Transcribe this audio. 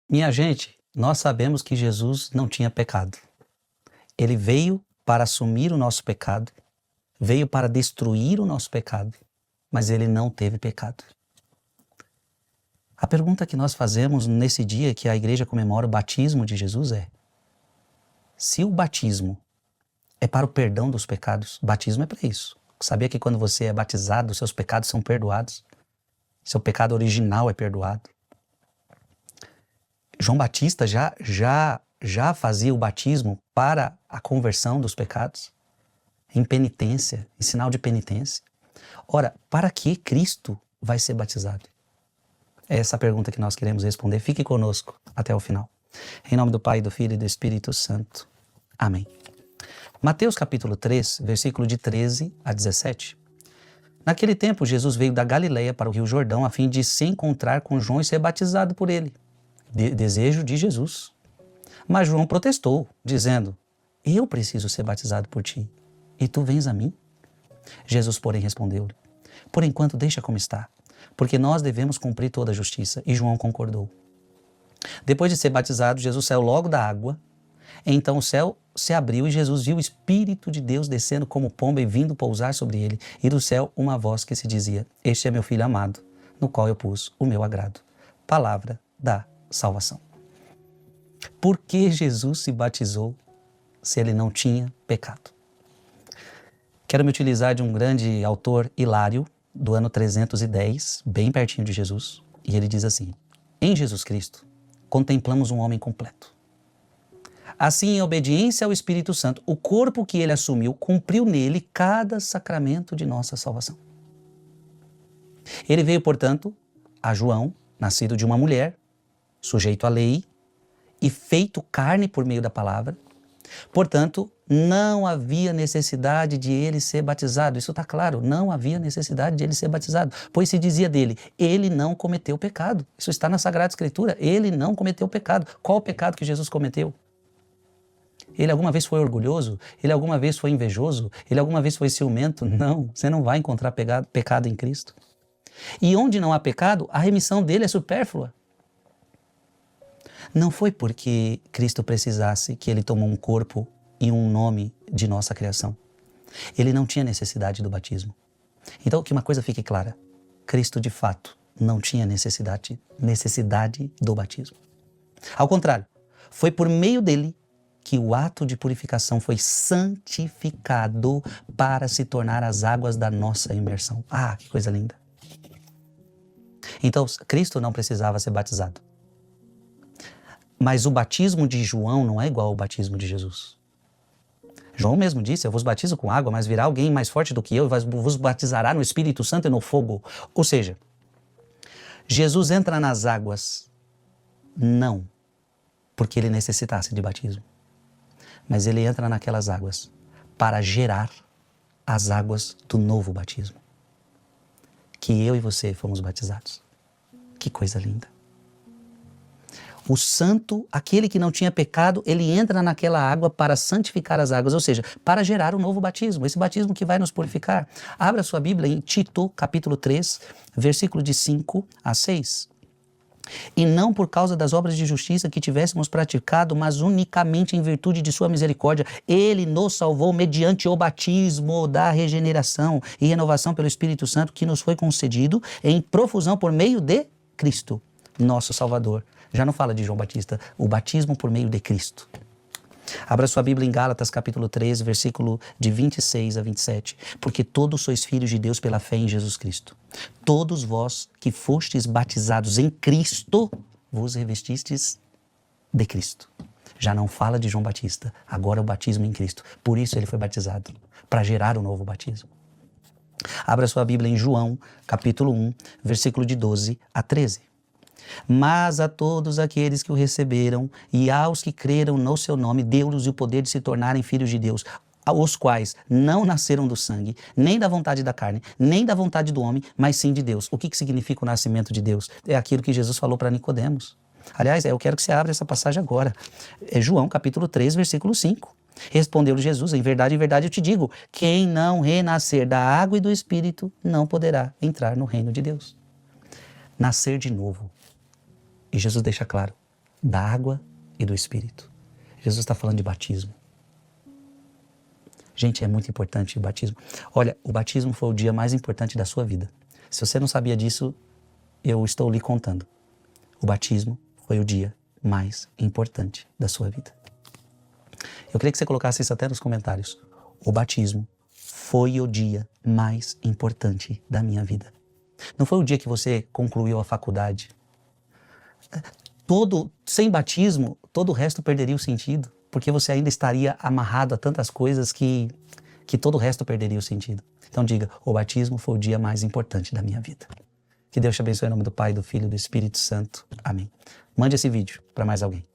Minha gente, nós sabemos que Jesus não tinha pecado. Ele veio para assumir o nosso pecado, veio para destruir o nosso pecado, mas ele não teve pecado. A pergunta que nós fazemos nesse dia que a igreja comemora o batismo de Jesus é: se o batismo é para o perdão dos pecados, o batismo é para isso. Sabia que quando você é batizado, seus pecados são perdoados? Seu pecado original é perdoado. João Batista já fazia o batismo para a conversão dos pecados, em penitência, em sinal de penitência. Ora, para que Cristo vai ser batizado? É essa a pergunta que nós queremos responder. Fique conosco até o final. Em nome do Pai, do Filho e do Espírito Santo. Amém. Mateus capítulo 3, versículo de 13 a 17. Naquele tempo, Jesus veio da Galileia para o Rio Jordão a fim de se encontrar com João e ser batizado por ele. Desejo de Jesus. Mas João protestou, dizendo: eu preciso ser batizado por ti, e tu vens a mim? Jesus, porém, respondeu-lhe: por enquanto deixa como está, porque nós devemos cumprir toda a justiça. E João concordou. Depois de ser batizado, Jesus saiu logo da água. Então o céu se abriu e Jesus viu o Espírito de Deus descendo como pomba e vindo pousar sobre ele. E do céu uma voz que se dizia: este é meu Filho amado, no qual eu pus o meu agrado. Palavra da salvação. Por que Jesus se batizou se ele não tinha pecado? Quero me utilizar de um grande autor, Hilário, do ano 310, bem pertinho de Jesus. E ele diz assim: em Jesus Cristo, contemplamos um homem completo. Assim, em obediência ao Espírito Santo, o corpo que ele assumiu cumpriu nele cada sacramento de nossa salvação. Ele veio, portanto, a João, nascido de uma mulher, sujeito à lei e feito carne por meio da palavra. Portanto, não havia necessidade de ele ser batizado. Isso está claro, não havia necessidade de ele ser batizado, pois se dizia dele: ele não cometeu pecado. Isso está na Sagrada Escritura, ele não cometeu pecado. Qual o pecado que Jesus cometeu? Ele alguma vez foi orgulhoso? Ele alguma vez foi invejoso? Ele alguma vez foi ciumento? Não, você não vai encontrar pecado em Cristo. E onde não há pecado, a remissão dele é supérflua. Não foi porque Cristo precisasse que ele tomou um corpo e um nome de nossa criação. Ele não tinha necessidade do batismo. Então, que uma coisa fique clara: Cristo, de fato, não tinha necessidade do batismo. Ao contrário, foi por meio dele que o ato de purificação foi santificado para se tornar as águas da nossa imersão. Ah, que coisa linda! Então, Cristo não precisava ser batizado. Mas o batismo de João não é igual ao batismo de Jesus. João mesmo disse: eu vos batizo com água, mas virá alguém mais forte do que eu e vos batizará no Espírito Santo e no fogo. Ou seja, Jesus entra nas águas não porque ele necessitasse de batismo, mas ele entra naquelas águas para gerar as águas do novo batismo, que eu e você fomos batizados. Que coisa linda! O santo, aquele que não tinha pecado, ele entra naquela água para santificar as águas, ou seja, para gerar um novo batismo, esse batismo que vai nos purificar. Abra sua Bíblia em Tito, capítulo 3, versículo de 5 a 6. E não por causa das obras de justiça que tivéssemos praticado, mas unicamente em virtude de sua misericórdia, ele nos salvou mediante o batismo da regeneração e renovação pelo Espírito Santo que nos foi concedido em profusão por meio de Cristo, nosso Salvador. Já não fala de João Batista, o batismo por meio de Cristo. Abra sua Bíblia em Gálatas, capítulo 3, versículo de 26 a 27. Porque todos sois filhos de Deus pela fé em Jesus Cristo. Todos vós que fostes batizados em Cristo, vos revestistes de Cristo. Já não fala de João Batista, agora é o batismo em Cristo. Por isso ele foi batizado, para gerar o novo batismo. Abra sua Bíblia em João, capítulo 1, versículo de 12 a 13. Mas a todos aqueles que o receberam e aos que creram no seu nome, deu-lhes o poder de se tornarem filhos de Deus, os quais não nasceram do sangue, nem da vontade da carne, nem da vontade do homem, mas sim de Deus. O que significa o nascimento de Deus? É aquilo que Jesus falou para Nicodemos. Aliás, eu quero que você abra essa passagem agora. É João, capítulo 3, versículo 5. Respondeu-lhe Jesus: em verdade eu te digo, quem não renascer da água e do Espírito não poderá entrar no reino de Deus. Nascer de novo. E Jesus deixa claro: da água e do Espírito. Jesus está falando de batismo. Gente, é muito importante o batismo. Olha, o batismo foi o dia mais importante da sua vida. Se você não sabia disso, eu estou lhe contando. O batismo foi o dia mais importante da sua vida. Eu queria que você colocasse isso até nos comentários. O batismo foi o dia mais importante da minha vida. Não foi o dia que você concluiu a faculdade. Sem batismo, todo o resto perderia o sentido, porque você ainda estaria amarrado a tantas coisas que todo o resto perderia o sentido. Então diga, o batismo foi o dia mais importante da minha vida. Que Deus te abençoe em nome do Pai, do Filho e do Espírito Santo. Amém. Mande esse vídeo para mais alguém.